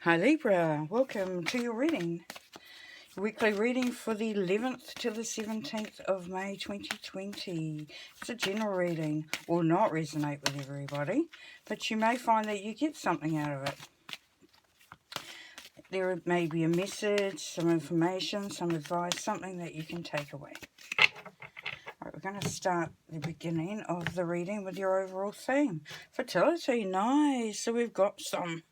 Hi Libra, welcome to your reading. Weekly reading for the 11th to the 17th of May 2020. It's a general reading, will not resonate with everybody, but you may find that you get something out of it. There may be a message, some information, some advice, something that you can take away. Alright, we're going to start the beginning of the reading with your overall theme. Fertility, nice. So we've got some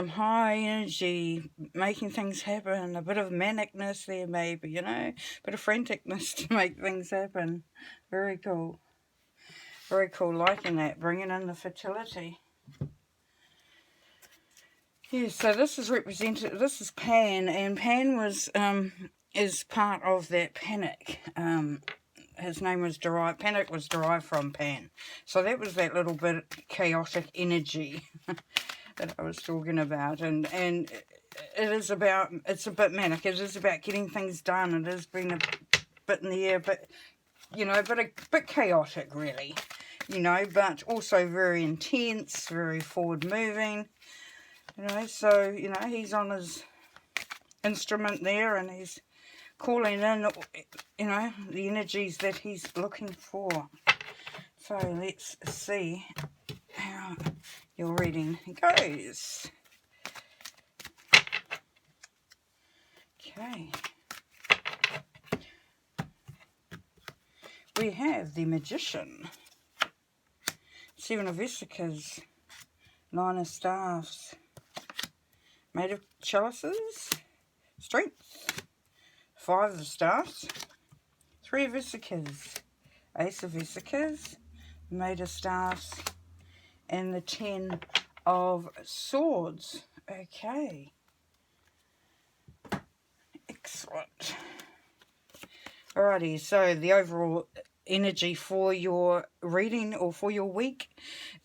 high energy, making things happen, a bit of manicness there maybe, you know, a bit of franticness to make things happen. Very cool. Very cool, liking that, bringing in the fertility. Yeah, so this is represented, this is Pan, and Pan was, is part of that panic. His name was derived, panic was derived from Pan. So that was that little bit chaotic energy that I was talking about, and it is about, it's a bit manic, it is about getting things done, it has been a bit in the air, but, you know, but a bit chaotic really, you know, but also very intense, very forward moving, you know, so, you know, he's on his instrument there, and he's calling in, you know, the energies that he's looking for. So let's see how your reading goes. Okay. We have the Magician, 7 of Vesicas, 9 of Staffs, Maid of Chalices, Strength, 5 of Staffs, 3 of Vesicas, Ace of Vesicas, Maid of Staffs, and the 10 of Swords. Okay. Excellent. Alrighty, so the overall energy for your reading or for your week,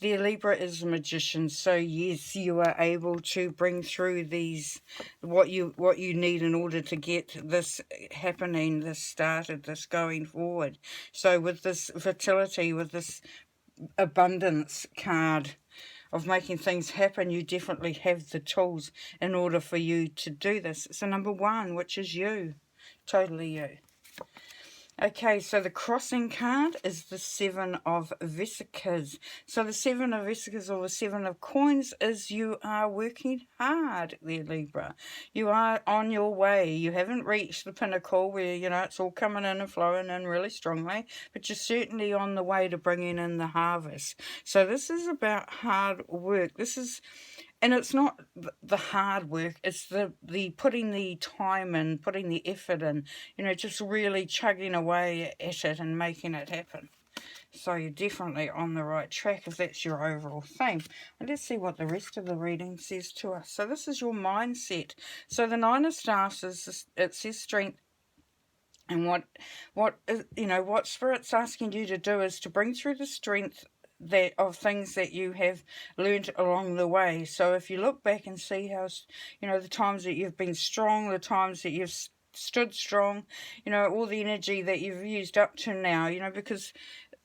the Libra is a Magician. So yes, you are able to bring through these, what you need in order to get this happening, this started, this going forward. So with this fertility, with this abundance card of making things happen, you definitely have the tools in order for you to do this. So number 1, which is you, totally you. Okay, so the crossing card is the 7 of Vesicas. So the 7 of Vesicas, or the 7 of Coins, is you are working hard there, Libra. You are on your way. You haven't reached the pinnacle where, you know, it's all coming in and flowing in really strongly, but you're certainly on the way to bringing in the harvest. So this is about hard work. This is... And it's not the hard work, it's the putting the time in, putting the effort in, you know, just really chugging away at it and making it happen. So you're definitely on the right track if that's your overall theme. And let's see what the rest of the reading says to us. So this is your mindset. So the 9 of Staffs is, it says strength. And what you know, what Spirit's asking you to do is to bring through the strength that of things that you have learned along the way. So if you look back and see how, you know, the times that you've been strong, the times that you've stood strong, you know, all the energy that you've used up to now, you know, because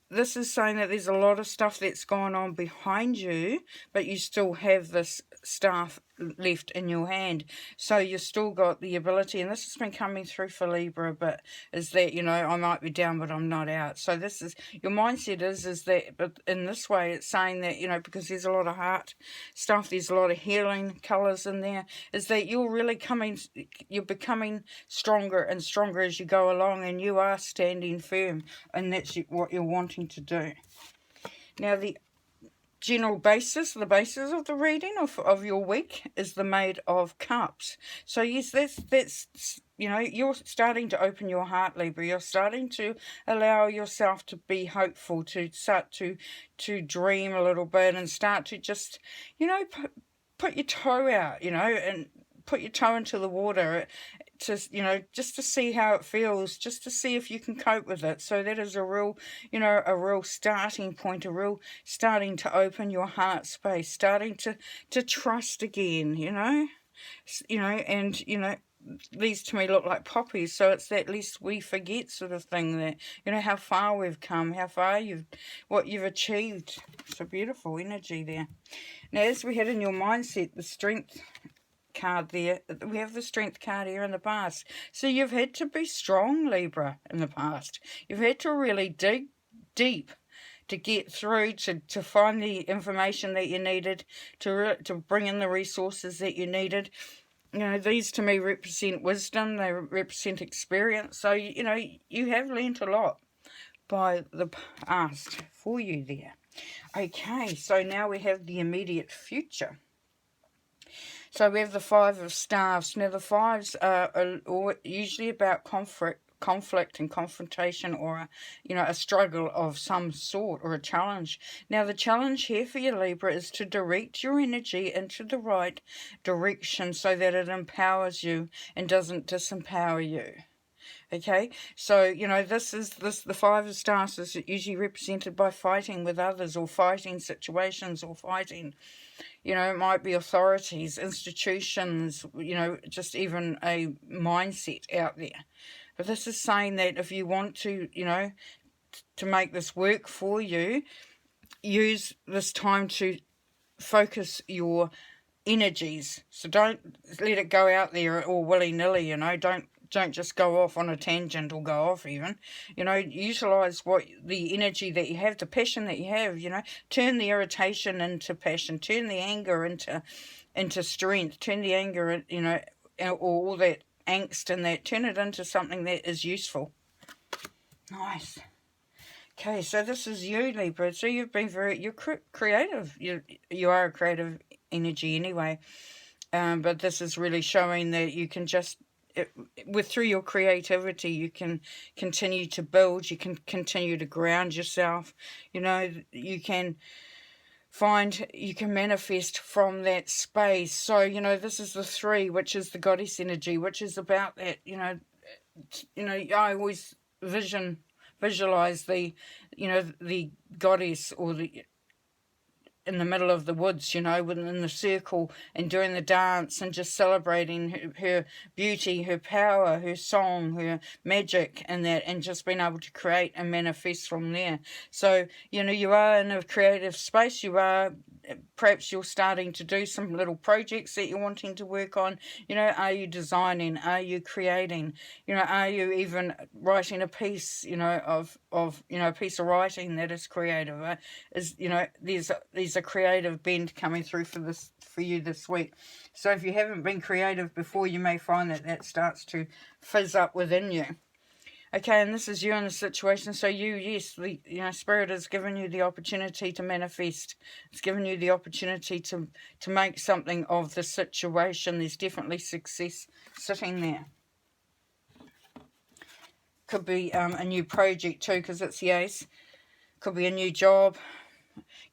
this is saying that there's a lot of stuff that's gone on behind you, but you still have this staff left in your hand. So you've still got the ability, and this has been coming through for Libra, but is that, you know, I might be down, but I'm not out. So this is, your mindset is that, but in this way, it's saying that, you know, because there's a lot of heart stuff, there's a lot of healing colours in there, is that you're really you're becoming stronger and stronger as you go along, and you are standing firm, and that's what you're wanting to do. Now the general basis, the basis of the reading of your week is the Maid of Cups. So yes, that's you know, you're starting to open your heart, Libra. You're starting to allow yourself to be hopeful, to start to dream a little bit, and start to just, you know, put your toe out, you know, and put your toe into the water, to, you know, just to see how it feels, just to see if you can cope with it. So that is a real, you know, a real starting point, a real starting to open your heart space, starting to trust again, you know, and, you know, these to me look like poppies, so it's that lest we forget sort of thing, that, you know, how far we've come, how far what you've achieved. So beautiful energy there. Now, as we had in your mindset, the strength card there. We have the Strength card here in the past. So you've had to be strong, Libra, in the past. You've had to really dig deep to get through, to find the information that you needed, to bring in the resources that you needed. You know, these to me represent wisdom, they represent experience. So, you know, you have learnt a lot by the past for you there. Okay, so now we have the immediate future. So we have the Five of Staves. Now the fives are usually about conflict and confrontation, or a struggle of some sort, or a challenge. Now the challenge here for you, Libra, is to direct your energy into the right direction so that it empowers you and doesn't disempower you. Okay, so the Five of Staves is usually represented by fighting with others, or fighting situations, or fighting, it might be authorities, institutions, just even a mindset out there. But this is saying that if you want to, to make this work for you, use this time to focus your energies. So don't let it go out there all willy-nilly, don't just go off on a tangent, or go off even. Utilize the energy that you have, the passion that you have, turn the irritation into passion, turn the anger into strength, turn the anger, or all that angst and that, turn it into something that is useful. Nice. Okay, so this is you, Libra. So you've been you're creative. You are a creative energy anyway. But this is really showing that you can just, through your creativity, you can continue to build, you can continue to ground yourself, you can manifest from that space. So, this is the 3, which is the goddess energy, which is about that, I always visualize the, the goddess, or the, in the middle of the woods, within the circle, and doing the dance, and just celebrating her beauty, her power, her song, her magic, and that, and just being able to create and manifest from there. So, you are in a creative space. Perhaps you're starting to do some little projects that you're wanting to work on. Are you designing? Are you creating? Are you even writing a piece, of a piece of writing that is creative? There's a creative bend coming through for you this week. So if you haven't been creative before, you may find that starts to fizz up within you. Okay, and this is you in the situation. So Spirit has given you the opportunity to manifest. It's given you the opportunity to make something of the situation. There's definitely success sitting there. Could be a new project too, because it's the Ace. Could be a new job.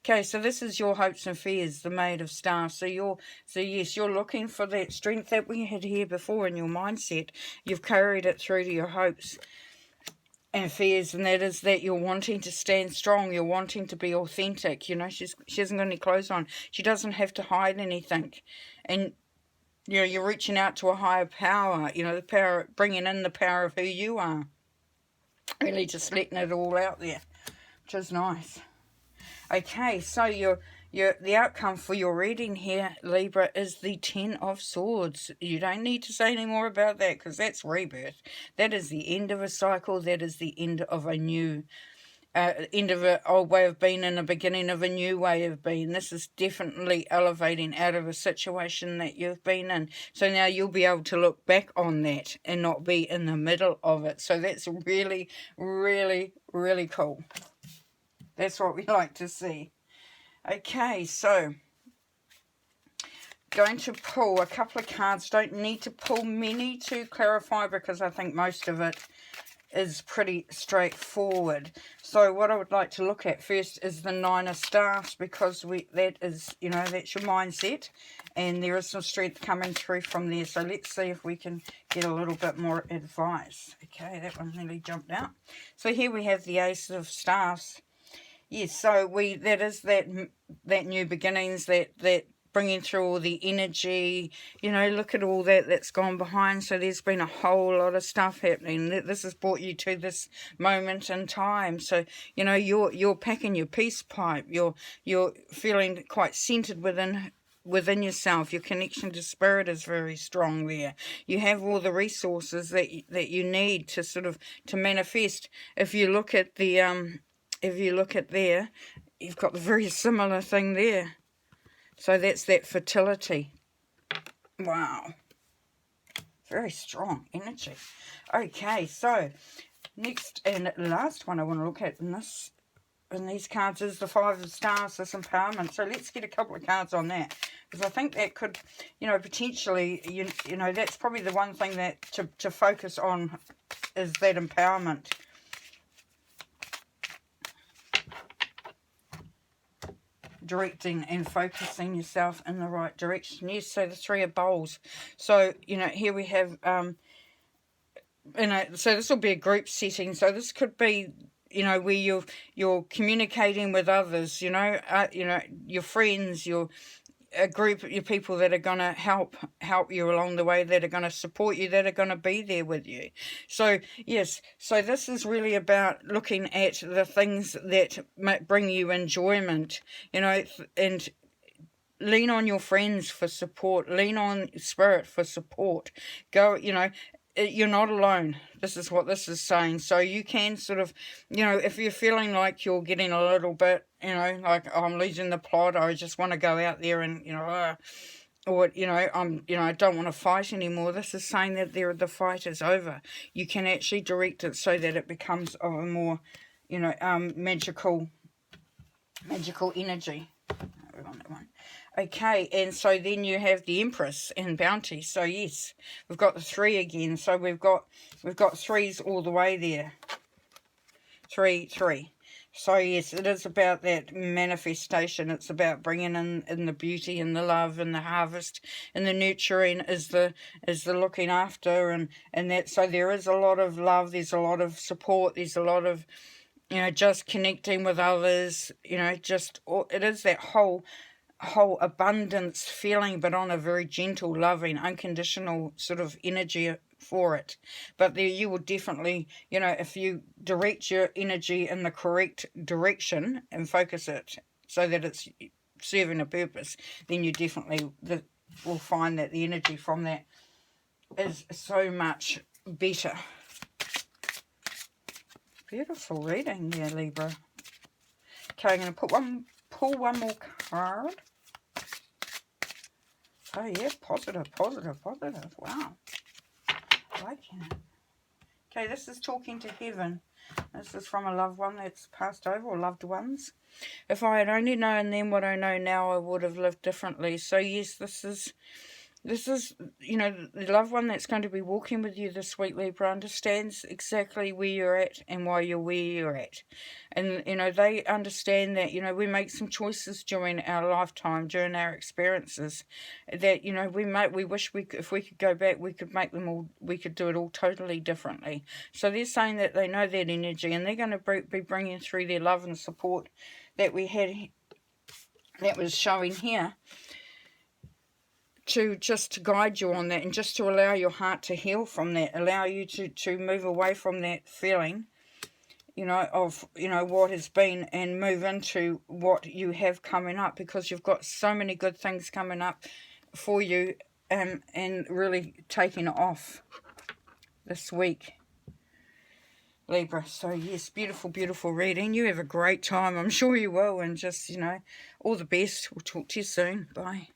Okay, so this is your hopes and fears, the Maid of Staff. So you're looking for that strength that we had here before in your mindset. You've carried it through to your hopes and fears, and that is that you're wanting to stand strong, you're wanting to be authentic. She hasn't got any clothes on, she doesn't have to hide anything, and you're reaching out to a higher power, the power, bringing in the power of who you are, really just letting it all out there, which is nice. Okay, so the outcome for your reading here, Libra, is the 10 of Swords. You don't need to say any more about that, because that's rebirth. That is the end of a cycle. That is the end of a new, end of an old way of being and the beginning of a new way of being. This is definitely elevating out of a situation that you've been in. So now you'll be able to look back on that and not be in the middle of it. So that's really, really, really cool. That's what we like to see. Okay, so going to pull a couple of cards. Don't need to pull many to clarify, because I think most of it is pretty straightforward. So what I would like to look at first is the 9 of Staffs, because that is, that's your mindset, and there is some strength coming through from there. So let's see if we can get a little bit more advice. Okay, that one nearly jumped out. So here we have the Ace of Staffs. Yes, so that is that new beginnings, that bringing through all the energy, look at all that's gone behind. So there's been a whole lot of stuff happening. This has brought you to this moment in time. So, you're packing your peace pipe. You're feeling quite centered within within yourself. Your connection to spirit is very strong there. You have all the resources that you need to sort of to manifest. If you look at the there, you've got the very similar thing there. So that's that fertility. Wow. Very strong energy. Okay, so next and last one I want to look at in these cards is the Five of Stars, this empowerment. So let's get a couple of cards on that, because I think that could, potentially, you know, that's probably the one thing that to focus on is that empowerment. Directing and focusing yourself in the right direction. Yes, so the Three of Bowls. So, here we have, so this will be a group setting. So this could be, where you're communicating with others, your friends, a group of your people that are going to help you along the way, that are going to support you, that are going to be there with you. So yes, so this is really about looking at the things that bring you enjoyment, and lean on your friends for support, lean on spirit for support. Go, you're not alone. This is what this is saying. So you can sort of, if you're feeling like you're getting a little bit, like, oh, I'm losing the plot, I just want to go out there and, or, I don't want to fight anymore. This is saying that the fight is over. You can actually direct it so that it becomes of a more, magical energy. Okay, and so then you have the Empress and Bounty. So yes, we've got the 3 again. So we've got 3s all the way there. 3, 3. So yes, it is about that manifestation. It's about bringing in the beauty and the love and the harvest, and the nurturing is the looking after, and that. So there is a lot of love. There's a lot of support. There's a lot of, just connecting with others. It is that whole abundance feeling, but on a very gentle, loving, unconditional sort of energy for it. But there you will definitely, if you direct your energy in the correct direction and focus it so that it's serving a purpose, then you definitely will find that the energy from that is so much better. Beautiful reading there, Libra. Okay, I'm going to pull one more card. Oh yeah, positive. Wow. Liking it. Okay, this is talking to heaven. This is from a loved one that's passed over, or loved ones. If I had only known then what I know now, I would have lived differently. So yes, this is, the loved one that's going to be walking with you this week, Libra, understands exactly where you're at and why you're where you're at. And, they understand that, we make some choices during our lifetime, during our experiences, that, we wish if we could go back, we could make them all, we could do it all totally differently. So they're saying that they know that energy, and they're going to be bringing through their love and support that we had, that was showing here, to just guide you on that, and just to allow your heart to heal from that, allow you to move away from that feeling, of, what has been, and move into what you have coming up, because you've got so many good things coming up for you, and really taking it off this week, Libra. So yes, beautiful reading. You have a great time. I'm sure you will, and just, all the best. We'll talk to you soon. Bye.